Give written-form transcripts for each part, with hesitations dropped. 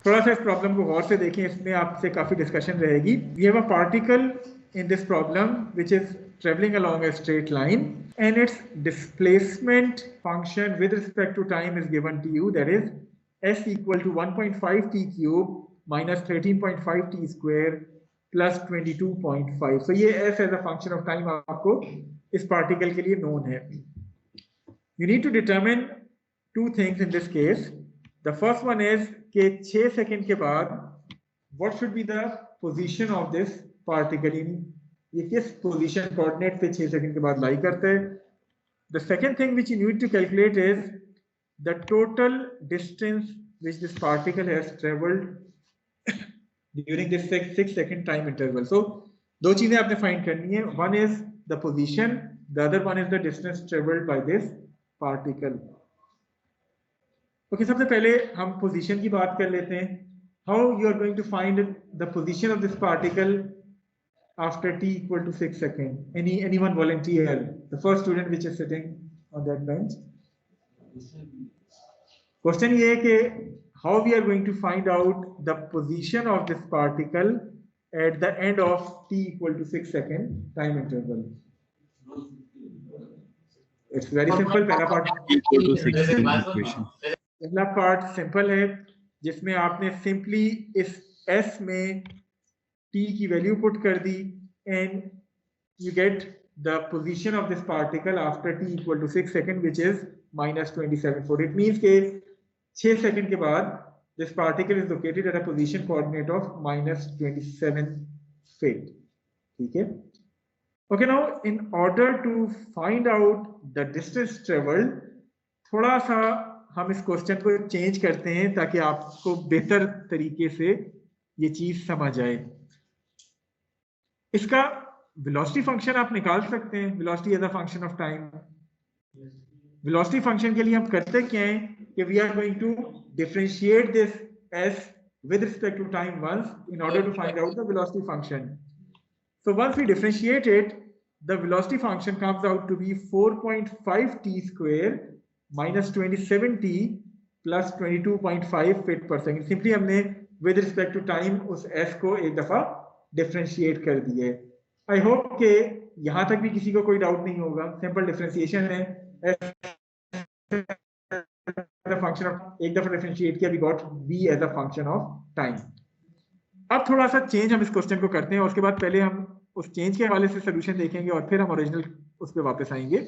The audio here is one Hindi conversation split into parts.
थोड़ा सा इस प्रॉब्लम को गौर से देखें, इसमें आपसे काफी डिस्कशन रहेगी। We have a particle in this problem which is traveling along a straight line and its displacement function with respect to time is given to you, that is s equal to 1.5 t cube minus 13.5 t square plus 22.5. so ये s as a function of time आपको इस पार्टिकल के लिए known है। you need to determine two things in this case. The first one is कि 6 सेकंड के बाद what should be the position of this particle in ये किस position coordinate पे 6 सेकंड के बाद लाई करता है। The second thing which you need to calculate is the total distance which this particle has traveled during this 6 second time interval. So दो चीजें आपने find करनी है, one is the position, the other one is the distance traveled by this particle. Okay, सबसे पहले हम position की बात कर लेते हैं। How you are going to find the position of this particle after t equal to 6 seconds? Anyone volunteer? The first student which is sitting on that bench. Question ये है कि how we are going to find out the position of this particle at the end of t equal to 6 second time interval? It's very simple. पहला पार्ट सिंपल है जिसमें आपने सिंपली इस s में t की वैल्यू पुट कर दी and you get the position of this particle after t equal to 6 second which is -27.4. It means के 6 सेकंड के बाद this particle is located at a position coordinate of -27 feet. ठीक है। Okay, now in order to find out the distance travelled, थोड़ा सा हम इस क्वेश्चन को चेंज करते हैं ताकि आपको बेहतर तरीके से ये चीज समझ आए। इसका वेलोसिटी फंक्शन आप निकाल सकते हैं, velocity as a function of time. Velocity function के लिए हम करते क्या है कि we are going to differentiate this s with respect to time once in order to find out the velocity function. So once we differentiate it, the velocity function comes out to be 4.5 t square minus 27t plus 22.5 feet per second. Simply हमने with respect to time उस s को एक दफा डिफरेंशिएट कर दिए। आई होप कि यहां तक भी किसी को कोई डाउट नहीं होगा। सिंपल डिफरेंशिएशन है, फंक्शन ऑफ एक दफा डिफरेंशिएट किया, we got v as a function of time. अब थोड़ा सा चेंज हम इस क्वेश्चन को करते हैं और उसके बाद पहले हम उस चेंज के हवाले से सोल्यूशन देखेंगे और फिर हम ओरिजिनल उस पर वापस आएंगे।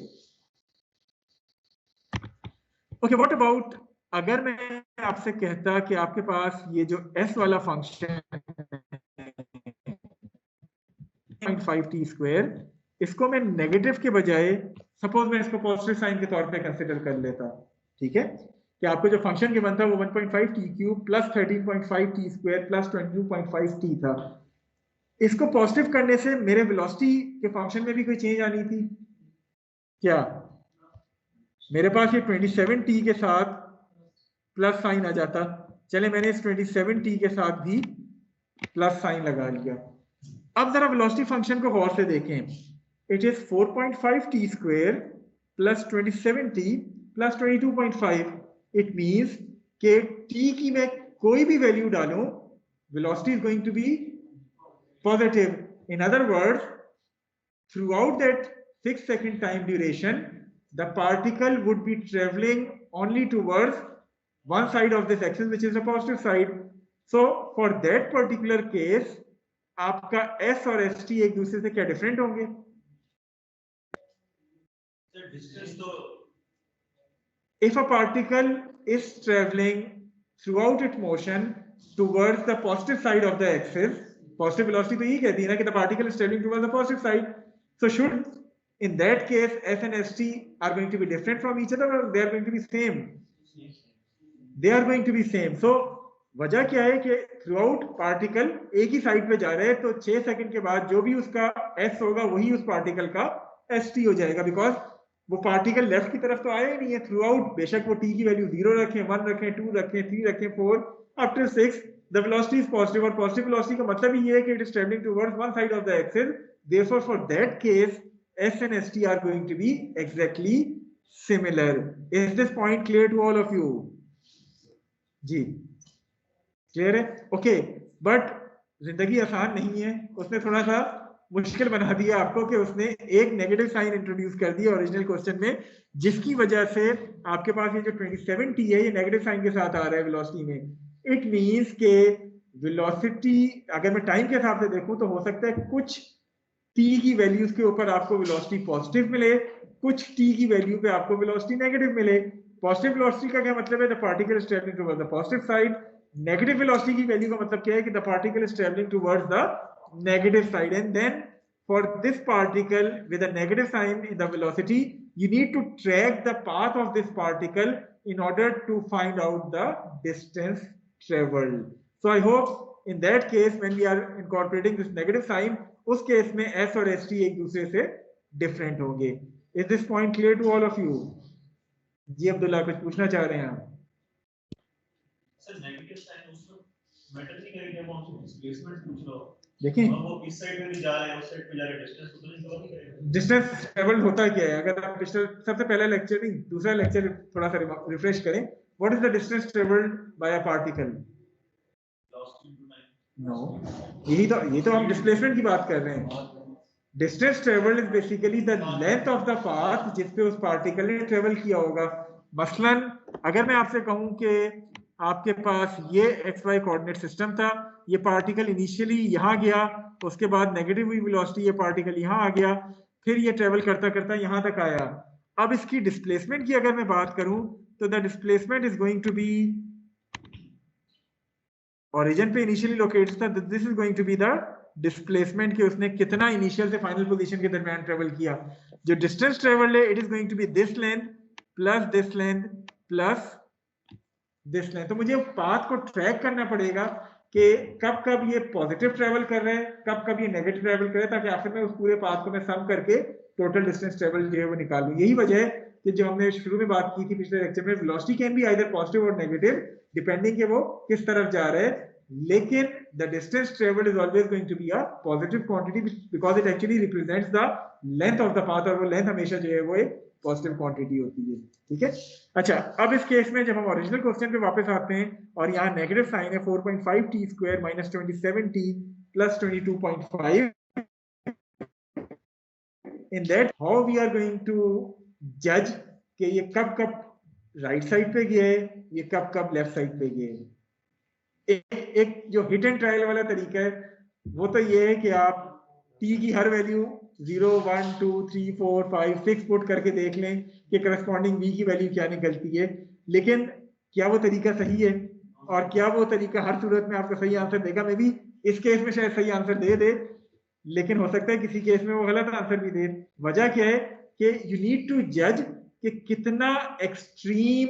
ओके, व्हाट अबाउट अगर मैं आपसे कहता कि आपके पास ये जो s वाला फंक्शन 0.5 t स्क्वायर, इसको मैं नेगेटिव के बजाय सपोज मैं इसको पॉजिटिव साइन के तौर पे कंसीडर कर लेता। ठीक है, कि आपको जो फंक्शन गिवन था वो 1.5 t cube plus 13.5 t square plus 22.5 t था। इसको पॉजिटिव करने से मेरे वेलोसिटी के फंक्शन में भी कोई चेंज आनी थी क्या? मेरे पास ये 27t के साथ प्लस साइन आ जाता। चले, मैंने इस 27t के साथ भी प्लस साइन लगा लिया। अब जरा वेलोसिटी फंक्शन को गौर से देखें। It is 4.5 t square plus 27t plus 22.5। It means कि t की मैं कोई भी वैल्यू डालूं, velocity is going to be positive. In other words, throughout that 6 second time duration, the particle would be traveling only towards one side of this axis, which is the positive side. So for that particular case, आपका s और st एक दूसरे से क्या डिफरेंट होंगे? If a particle is traveling throughout its motion towards the positive side of the axis, positive velocity तो यही कहती है ना कि the particle is traveling towards the positive side. So should in that case s and st are going to be different from each other or they are going to be same? They are going to be same. So वजह क्या है कि थ्रूआउट पार्टिकल एक ही साइड पे जा रहे हैं, तो 6 सेकंड के बाद जो भी उसका s होगा वही उस पार्टिकल का st हो जाएगा, बिकॉज वो पार्टिकल लेफ्ट की तरफ तो आया ही नहीं है थ्रूआउट। बेशक वो t की वैल्यू 0 रखें, 1 रखें, 2 रखें, 3 रखें, 4, after 6 the velocity is positive. और पॉजिटिव वेलोसिटी का मतलब ही ये है कि it is travelling towards one side of the axis. Therefore for that case s and st are going to be exactly similar. Is this point clear to all of you? जी क्लियर है? ओके, बट जिंदगी आसान नहीं है, उसने थोड़ा सा मुश्किल बना दिया आपको कि उसने एक नेगेटिव साइन इंट्रोड्यूस कर दिया ओरिजिनल क्वेश्चन में, जिसकी वजह से आपके पास ये जो 27t है ये नेगेटिव साइन के साथ आ रहा है वेलोसिटी में। इट मींस के वेलोसिटी अगर मैं टाइम के हिसाब से देखूं तो हो सकता है कुछ t की वैल्यूज के ऊपर आपको वेलोसिटी पॉजिटिव मिले, कुछ t की वैल्यू पे आपको वेलोसिटी नेगेटिव मिले। पॉजिटिव वेलोसिटी का क्या मतलब है? The particle is travelling towards the positive side. Negative velocity की वैल्यू का मतलब क्या है कि the particle is travelling towards the negative side, and then for this particle with a negative sign in the velocity you need to track the path of this particle in order to find out the distance traveled. So I hope in that case when we are incorporating this negative sign, उस केस में s और st एक दूसरे से different होंगे. Is this point clear to all of you? जी अब्दुल्ला कुछ पूछना चाह रहे हैं आप? सर नेगेटिव साइन उसको मैटर नहीं करेगा, जब हम डिस्प्लेसमेंट पूछ रहे हो देखिए वो इस साइड में भी जा रहे हैं उस साइड पे जा रहे हैं, डिस्टेंस उतना ही कवर नहीं करेगा। डिस्टेंस ट्रेवल्ड होता क्या है? अगर आप पिछले सबसे पहला लेक्चर नहीं दूसरा लेक्चर थोड़ा सा रिफ्रेश करें, what is the distance travelled by a particle? No, ये तो हम डिस्प्लेसमेंट की बात कर रहे हैं। Distance travelled is basically the length of the path जिस पे उस पार्टिकल ने ट्रेवल किया होगा। मसलन अगर मैं आपसे कहूं कि आपके पास ये XY कोऑर्डिनेट सिस्टम था, ये पार्टिकल इनिशियली यहाँ गया, उसके बाद नेगेटिव वेलोसिटी ये पार्टिकल यहाँ आ गया, फिर ये ट्रेवल करता करता यहाँ तक आया। अब इसकी डिस्प्लेसमेंट की अगर मैं बात करूं तो the displacement is going to be, origin पे इनिशियली लोकेटेड था, this is going to be the displacement कि उसने कितना इनिशियल से फाइनल पोजीशन के दरमियान ट्रेवल किया। जो डिस्टेंस ट्रेवल्ड है it is going to be this length plus this length plus this length. तो मुझे पाथ को ट्रैक करना पड़ेगा कि कब कब ये पॉजिटिव ट्रेवल कर रहे हैं, कब कब ये नेगेटिव ट्रेवल कर रहे हैं, ताकि आखिर में उस पूरे पाथ को मैं सम करके टोटल डिस्टेंस ट्रेवल जो है वो निकालूं। यही वजह है कि जो हमने शुरू में बात की थी पिछले लेक्चर में, velocity can be either positive और नेगेटिव डिपेंडिंग कि वो किस तरफ जा रहे हैं, लेकिन the distance travelled is always going to be a positive quantity because it actually represents the length of the path, और वो लेंथ हमेशा जो है वो एक पॉजिटिव क्वांटिटी होती है। ठीक है, अच्छा अब इस केस में जब हम ओरिजिनल क्वेश्चन पे वापस आते हैं और यहाँ नेगेटिव साइन है 4.5t square minus 27t plus 22.5, in that how we are going to जज कि ये कब कब राइट साइड पे गए, ये कब कब लेफ्ट साइड पे गए। एक जो हिट एंड ट्रायल वाला तरीका है वो तो ये है कि आप t की हर वैल्यू 0, 1, 2, 3, 4, 5, 6 पुट करके देख लें कि करस्पॉन्डिंग v की वैल्यू क्या निकलती है, लेकिन क्या वो तरीका सही है और क्या वो तरीका हर सूरत में आपको सही आंसर देगा? मे बी इस केस में शायद सही आंसर दे, लेकिन हो सकता है किसी केस में वो गलत आंसर भी दे। वजह क्या है कि यू नीड टू जज कि कितना एक्सट्रीम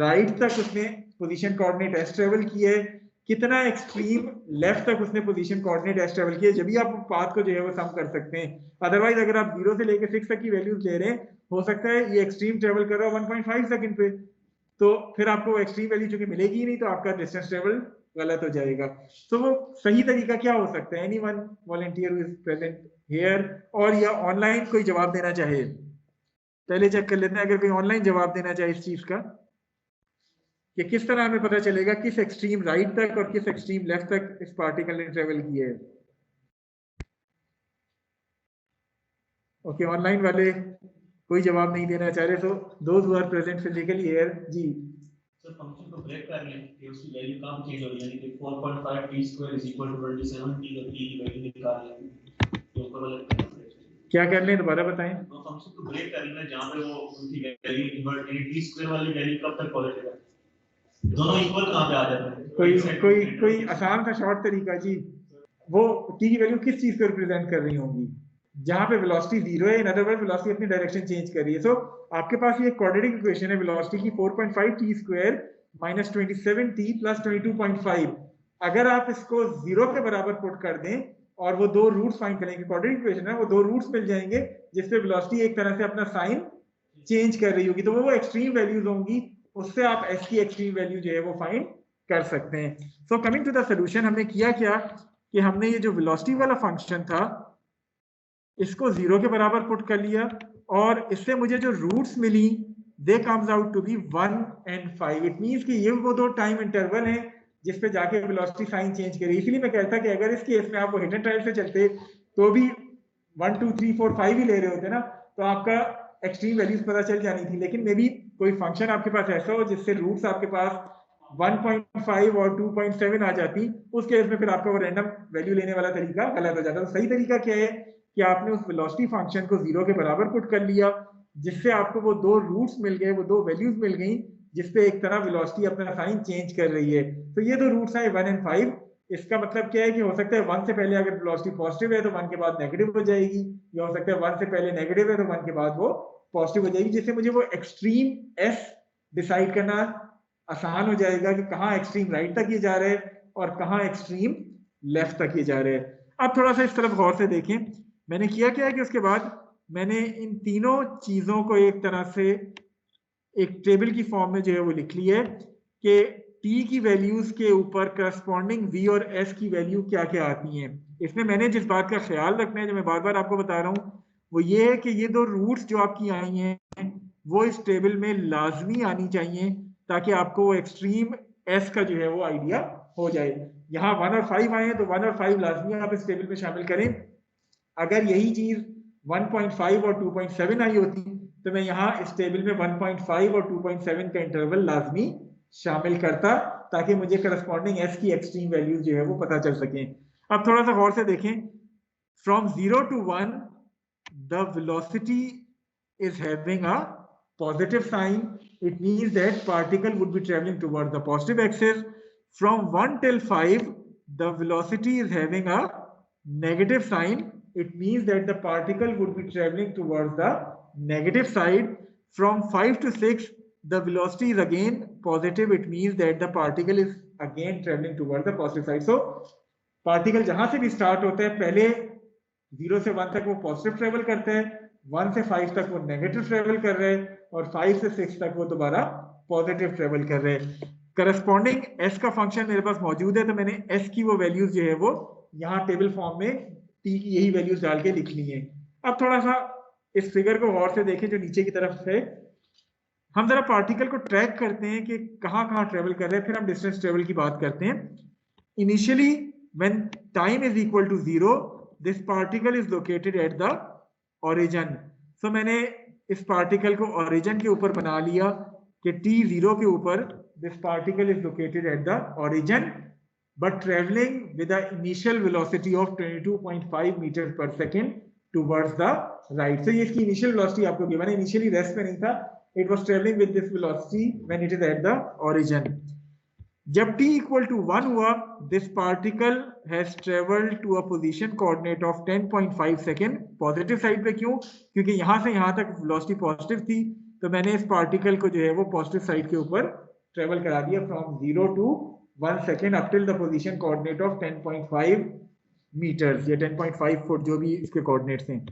राइट तक उसने पोजीशन कोऑर्डिनेट एस ट्रेवल किया है, कितना एक्सट्रीम लेफ्ट तक उसने पोजीशन कोऑर्डिनेट एस ट्रेवल किया, जब भी आप पाथ को जो है वो सम कर सकते हैं। अदरवाइज अगर आप 0 से लेकर 6 तक की वैल्यूज ले रहे हैं, हो सकता है ये एक्सट्रीम ट्रेवल कर रहा है 1.5 सेकंड पे, तो फिर आपको एक्सट्रीम वैल्यू चूंकि मिलेगी ही नहीं, तो आपका डिस्टेंस ट्रेवल गलत हो जाएगा। तो वो सही तरीका क्या हो सकता है? Anyone volunteer who is present here और या ऑनलाइन कोई जवाब देना चाहे, पहले चेक कर लेते हैं अगर कोई ऑनलाइन जवाब देना चाहे इस चीज का कि किस तरह हमें पता चलेगा किस एक्सट्रीम राइट तक और किस एक्सट्रीम लेफ्ट तक इस पार्टिकल ने ट्रेवल किया है। ओके, ऑनलाइन वाले कोई जवाब नहीं देना चाह रहे, तो those who are present physically here जी सर फंक्शन को ब्रेक कर लें कि उसकी वैल्यू कम चेंज हो रही है, यानी कि 4.5t² = 27t का t की वैल्यू निकाल लें तो ऊपर वाले क्या कर लें, दोबारा बताएं। वो फंक्शन को ब्रेक कर लें जहां पे वो उनकी वैल्यू इन्वर्ट t² वाली वैल्यू कब तक पॉजिटिव है, दोनों इक्वल कहां पे आ जाते हैं? कोई आसान सा शॉर्ट तरीका जी, वो t की वैल्यू किस चीज को रिप्रेजेंट कर रही होंगी जहां पे वेलोसिटी 0 है, इन अदर वर्ड वेलोसिटी अपनी डायरेक्शन चेंज कर रही है। सो आपके पास ये क्वाड्रेटिक इक्वेशन है वेलोसिटी की 4.5t² माइनस 27t प्लस 22.5। अगर आप इसको 0 के बराबर पुट कर दें और वो दो रूट्स फाइंड करेंगे, क्वाड्रेटिक इक्वेशन है, वो दो रूट्स मिल जाएंगे जिससे वेलोसिटी एक तरह से अपना साइन चेंज कर रही होगी, तो वो एक्सट्रीम वैल्यूज होंगी, उससे आप s की एक्सट्रीम वैल्यू जो है वो फाइंड कर सकते हैं। So coming to the solution, हमने किया क्या कि हमने ये जो वेलोसिटी वाला फंक्शन था इसको 0 के बराबर पुट कर लिया और इससे मुझे जो रूट्स मिली they comes out to be 1 and 5. It means कि ये वो दो टाइम इंटरवल हैं जिस पे जाके वेलोसिटी साइन चेंज करी। इसलिए मैं कहता कि अगर इस केस में आप वो हिट एंड ट्रायल से चलते तो भी 1 2 3 4 5 ही ले रहे होते ना, तो आपका एक्सट्रीम वैल्यूज पता चल जानी थी। लेकिन मे बी कोई फंक्शन आपके पास ऐसा हो जिससे रूट्स आपके पास 1.5 और 2.7 आ जाती, उस केस में फिर आपका वो रैंडम वैल्यू लेने वाला तरीका गलत हो जाता। तो सही तरीका क्या है कि आपने उस वेलोसिटी फंक्शन को 0 के बराबर पुट कर लिया, जिससे आपको वो दो रूट्स मिल गए, वो दो वैल्यूज मिल गई जिसपे एक तरह वेलोसिटी अपना साइन चेंज कर रही है। तो ये दो रूट्स हैं 1 and 5। इसका मतलब क्या है कि हो सकता है 1 से पहले अगर वेलोसिटी पॉजिटिव है तो 1 के बाद नेगेटिव हो जाएगी, या हो सकता है 1 से पहले नेगेटिव है तो 1 के बाद वो पॉजिटिव हो जाएगी, जिससे मुझे वो एक्सट्रीम एस डिसाइड करना आसान हो जाएगा कि कहाँ एक्सट्रीम राइट तक ये जा रहे हैं और कहाँ एक्सट्रीम लेफ्ट तक ये जा रहे हैं। अब थोड़ा सा इस तरफ गौर से देखें, मैंने किया क्या है कि उसके बाद मैंने इन तीनों चीजों को एक तरह से एक टेबल की फॉर्म में जो है वो लिख ली है कि t की वैल्यूज के ऊपर करस्पॉन्डिंग v और s की वैल्यू क्या क्या आती हैं। इसमें मैंने जिस बात का ख्याल रखना है, जो मैं बार बार आपको बता रहा हूँ, वो ये है कि ये दो रूट्स जो आपकी आई हैं वो इस टेबल में लाजमी आनी चाहिए, ताकि आपको वो एक्सट्रीम s का जो है वो आइडिया हो जाए। यहाँ 1 और 5 आए हैं तो 1 और 5 लाजमी आप इस टेबल में शामिल करें। अगर यही चीज 1.5 और 2.7 आई होती तो मैं यहाँ इस टेबल में 1.5 और 2.7 का इंटरवल लाजमी शामिल करता, ताकि मुझे करस्पॉन्डिंग एस की एक्सट्रीम वैल्यूज जो है वो पता चल सके। अब थोड़ा सा गौर से देखें, from 0 to 1 the velocity is having a positive sign. It means that particle would be traveling towards the positive axis. From 1 till 5 the velocity is having a negative sign. It means that the particle would be traveling towards the negative side. From 5 to 6 the velocity is again positive. It means that the particle is again traveling towards the positive side. So particle जहां से भी start होता है, पहले 0 से 1 तक वो पॉजिटिव ट्रेवल करते हैं, 1 से 5 तक वो नेगेटिव ट्रेवल कर रहे हैं, और 5 से 6 तक वो दोबारा पॉजिटिव ट्रेवल कर रहे हैं। करस्पॉन्डिंग एस का फंक्शन मेरे पास मौजूद है, तो मैंने एस की वो वैल्यूज जो है वो यहाँ टेबल फॉर्म में टी की यही वैल्यूज डाल के लिख ली है। अब थोड़ा सा इस फिगर को गौर से देखें जो नीचे की तरफ है। हम जरा पार्टिकल को ट्रैक करते हैं कि कहाँ ट्रेवल कर रहे हैं, फिर हम डिस्टेंस ट्रेवल की बात करते हैं। Initially when time is equal to 0 this particle is located at the origin. So मैंने इस पार्टिकल को origin के ऊपर बना लिया कि t0 के ऊपर this particle is located at the origin but traveling with the initial velocity of 22.5 meters per second towards the right. So ये इसकी initial velocity आपको given है, initially rest में नहीं था, it was traveling with this velocity when it is at the origin. जब t equal to 1 हुआ, this particle has traveled to a position coordinate of 10.5 second. Positive side पे क्यों? क्योंकि यहाँ से यहाँ तक वेलोसिटी पॉजिटिव थी, तो मैंने इस पार्टिकल को जो है वो पॉजिटिव साइड के ऊपर ट्रेवल करा दिया from 0 to 1 second up till the position coordinate of 10.5 metres या 10.5 फुट, जो भी इसके कोऑर्डिनेट्स हैं।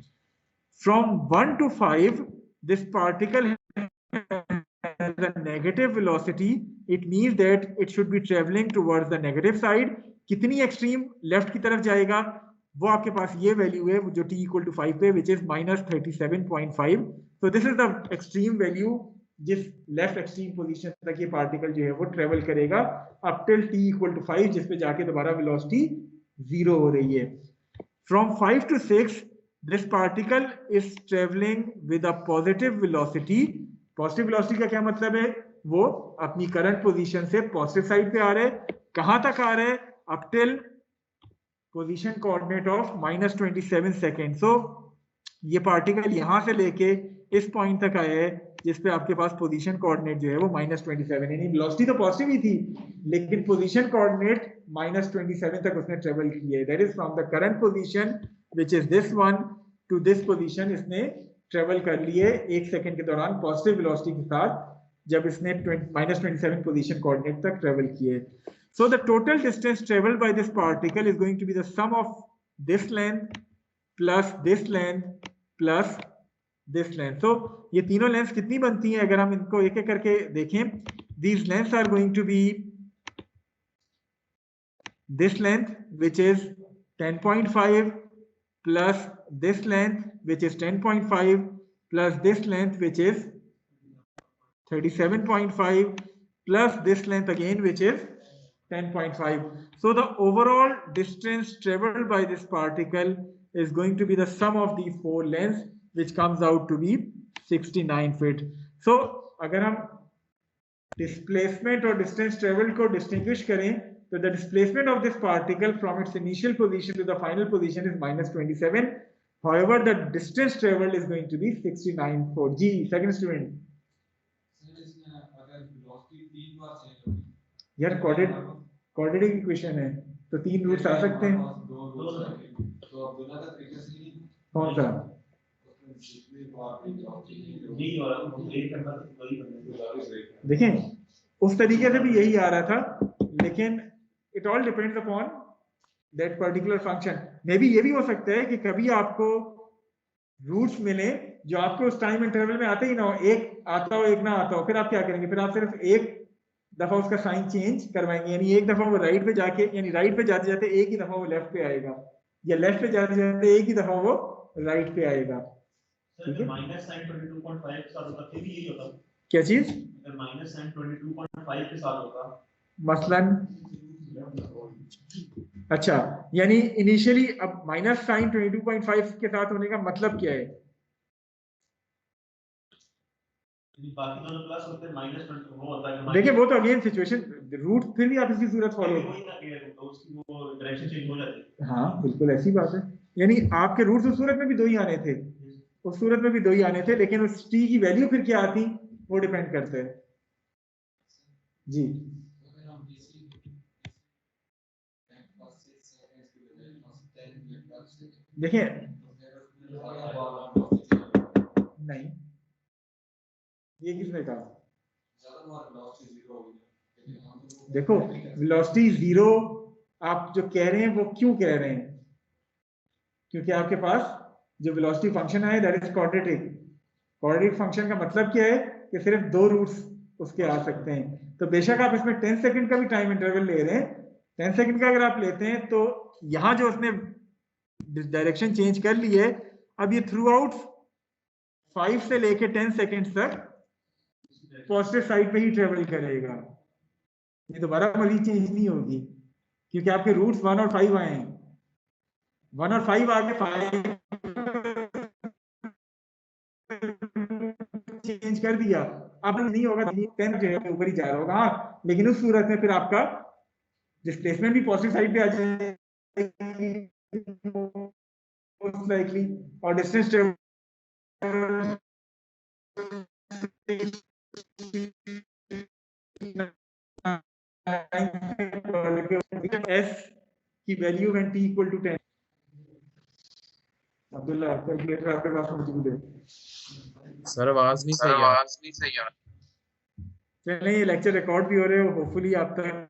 From 1 to 5 this particle the negative velocity. It means that it should be traveling towards the negative side. कितनी एक्सट्रीम लेफ्ट की तरफ जाएगा वो आपके पास ये वैल्यू है जो t equal to 5 पे, which is -37.5. So this is the extreme value जिस लेफ्ट एक्सट्रीम पोजीशन तक ये पार्टिकल जो है वो ट्रेवल करेगा up till t equal to 5, जिस पे जाके दोबारा वेलोसिटी 0 हो रही है। From 5 to 6 this particle is traveling with a positive velocity. Positive velocity का क्या मतलब है? वो अपनी करंट पोजीशन से पॉजिटिव साइड पे आ रहे हैं। कहां तक आ रहे हैं? Up till position coordinate of -27 second. So ये पार्टिकल यहां से लेके इस पॉइंट तक आया है जिस पे आपके पास पोजीशन कोऑर्डिनेट जो है वो -27, यानी वेलोसिटी तो पॉजिटिव ही थी लेकिन पोजीशन कोऑर्डिनेट -27 तक उसने ट्रेवल किया है। That is from the current position which is this one two this position इसने ट्रेवल कर लिए 1 सेकंड के दौरान पॉजिटिव वेलोसिटी के साथ, जब इसने -27 पोजीशन कोऑर्डिनेट तक ट्रेवल किए। So the total distance travelled by this particle is going to be the sum of this length plus this length plus this length. So ये तीनों लेंथ कितनी बनती हैं अगर हम इनको एक एक करके देखें? These lengths are going to be this length which is 10.5 plus this length which is 10.5 plus this length which is 37.5 plus this length again, which is 10.5. So the overall distance traveled by this particle is going to be the sum of these four lengths, which comes out to be 69 feet. So अगर हम displacement or distance traveled को distinguish करें, so the displacement of this particle from its initial position to the final position is minus 27. However, the distance traveled is going to be 69 foot. Ji, second student. यार quadratic equation है, तो तीन रूट्स आ सकते हैं. कौन सा? देखें, उस तरीके से भी यही आ रहा था, लेकिन it all depends upon that particular function. मे भी ये भी हो सकता है कि कभी आपको रूट्स मिले जो आपको उस टाइम इंटरवल में आते ही ना हो, एक आता हो एक ना आता हो, फिर आप क्या करेंगे? फिर आप सिर्फ एक दफा उसका साइन चेंज करवाएंगे, यानी एक दफा वो राइट पे जाके, यानी राइट पे जाते जाते एक ही दफा वो लेफ्ट पे आएगा, या लेफ्ट पे जाते जाते एक ही दफा वो राइट पे आएगा. ठीक है, माइनस साइन 22.5 के साथ होता फिर भी यही होता. क्या चीज? अगर माइनस साइन 22.5 के साथ होता मसलन, अच्छा, यानी इनिशियली अब माइनस साइन 22.5 के साथ होने का मतलब क्या है? बाकी दोनों प्लस होते हैं, माइनस वो होता है. देखिए, वो तो अगेन सिचुएशन, रूट फिर भी आप इसकी सूरत फॉलो, उसकी वो डायरेक्शन चेंज हो जाती है. हाँ बिल्कुल ऐसी बात है. यानी आपके रूट्स उस सूरत में भी दो ही आने थे, उस सूरत में भी दो ही आने थे, लेकिन उस टी की वैल्यू फिर क्या आती वो डिपेंड करता है. जी, देखिए, नहीं, ये किसने कहा? देखो, वेलोसिटी जीरो आप जो कह रहे हैं वो क्यों कह रहे हैं? क्योंकि आपके पास जो वेलोसिटी फंक्शन है that is quadratic. Quadratic function का मतलब क्या है कि सिर्फ दो रूट्स उसके आ सकते हैं. तो बेशक आप इसमें 10 सेकंड का भी टाइम इंटरवल ले रहे हैं, 10 सेकंड का अगर आप लेते हैं तो यहां जो उसने डायरेक्शन चेंज कर ली है, अब ये थ्रू आउट 5 से लेके 10 सेकंड तक पॉजिटिव साइड पे ही ट्रेवल करेगा. ये दोबारा मजीद चेंज नहीं होगी, क्योंकि आपके रूट्स 1 और 5 आए हैं. 1 और 5 आगे 5 चेंज कर दिया, अब नहीं होगा, 10 जो है ऊपर ही जा रहा होगा. हाँ, लेकिन उस सूरत में फिर आपका डिस्प्लेसमेंट भी पॉजिटिव साइड पे आ जाएगी most likely, और डिस्टेंस ट्रेवल s की value when t equal to 10. Abdullah, calculator आपके पास मौजूद है? सर आवाज नहीं सही आ. चलिए, ये लेक्चर रिकॉर्ड भी हो रहे हो, होपफुली आप तक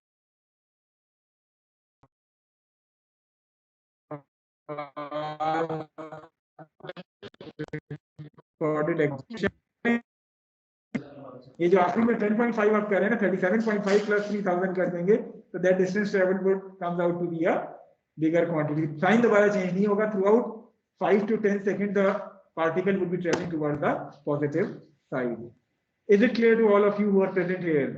ये जो आखिरी में 10.5 आप कर रहे हैं ना, 37.5 प्लस 3000 कर देंगे, तो that distance travelled would comes out to be a bigger quantity. Sign दोबारा चेंज नहीं होगा. Throughout 5 to 10 seconds the particle would be traveling towards the positive side. Is it clear to all of you who are present here?